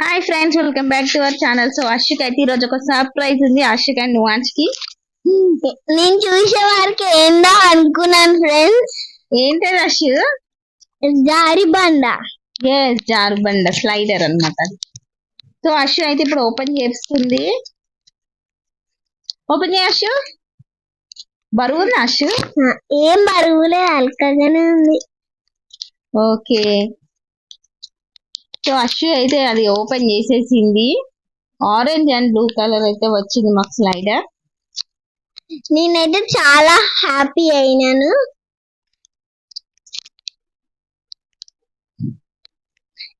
Hi friends, welcome back to our channel. So Ashwik అయితే ఈ రోజు ఒక సర్ప్రైజ్ ఉంది అశ్విక్ అండ్ నువాన్స్ కి. నేను చూసే వారికి ఏందా అనుకున్నాను ఫ్రెండ్స్. ఏంటది అశ్వు? జారి బండ. ఎస్, జారుబండ స్లైడర్ అన్నమాట అది. సో అశ్వు అయితే ఇప్పుడు ఓపెన్ చేస్తుంది. ఓపెన్ చేయ అశ్వు. బరువు ఉంది అశ్వు. ఏం బరువులే, అల్కగానే ఉంది. ఓకే, సో అశ్వు అయితే అది ఓపెన్ చేసేసింది. ఆరెంజ్ అండ్ బ్లూ కలర్ అయితే వచ్చింది మాకు స్లైడర్. నేనైతే చాలా హ్యాపీ అయినాను.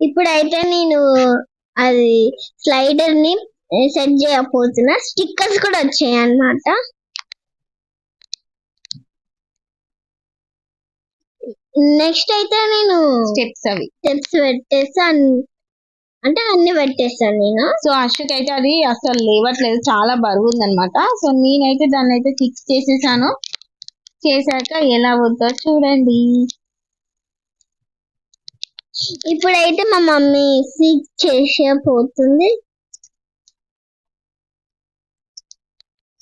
ఇప్పుడైతే నేను అది స్లైడర్ ని సెట్ చేయకపోతున్నా. స్టిక్కర్స్ కూడా వచ్చాయి అన్నమాట. నెక్స్ట్ అయితే నేను స్టెప్స్ అవి స్టెప్స్ పెట్టేసాను, అంటే అన్ని పెట్టేస్తాను నేను. సో అశ్విక్ అయితే అది అసలు లేవట్లేదు, చాలా బరువు ఉందన్నమాట. సో నేనైతే దాన్ని అయితే ఫిక్స్ చేసేసాను. చేశాక ఎలా అవుతుందో చూడండి. ఇప్పుడైతే మా మమ్మీ ఫిక్స్ చేసేపోతుంది.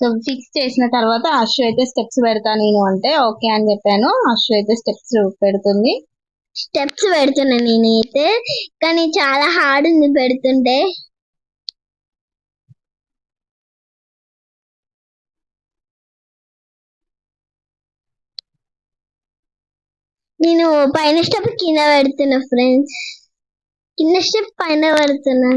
సో ఫిక్స్ చేసిన తర్వాత అశ్వ అయితే స్టెప్స్ పెడతా నేను అంటే ఓకే అని చెప్పాను. అశ్వ అయితే స్టెప్స్ పెడుతుంది. స్టెప్స్ పెడుతున్నా నేనైతే, కానీ చాలా హార్డ్ ఉంది పెడుతుంటే. నేను పైన స్టెప్ కింద పెడుతున్నా ఫ్రెండ్స్. కింద స్టెప్ పైన పెడుతున్నా.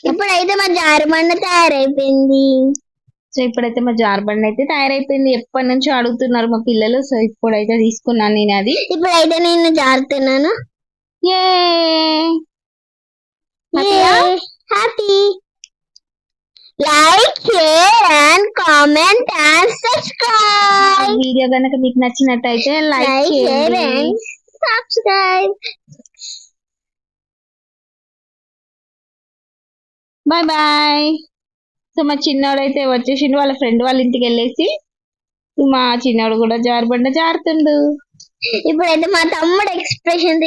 ఇప్పుడైతే మా జారుబండ తయారైపోయింది. సో ఇప్పుడైతే మా జార్బండ్ అయితే తయారైపోయింది. ఎప్పటి నుంచో అడుగుతున్నారు మా పిల్లలు. సో ఇప్పుడైతే తీసుకున్నాను నేను అది. ఇప్పుడైతే నేను జారుతున్నాను. ఏ happy. Like, share and comment and subscribe. Video కనుక మీకు నచ్చినట్టయితే లైక్ షేర్ చేయండి. And subscribe. Bye bye. So మా చిన్నోడు అయితే వచ్చేసిండు, వాళ్ళ ఫ్రెండ్ వాళ్ళ ఇంటికి వెళ్ళేసి. మా చిన్నోడు కూడా జారుబండ జారుతుండు. ఇప్పుడైతే మా తమ్ముడు ఎక్స్ప్రెషన్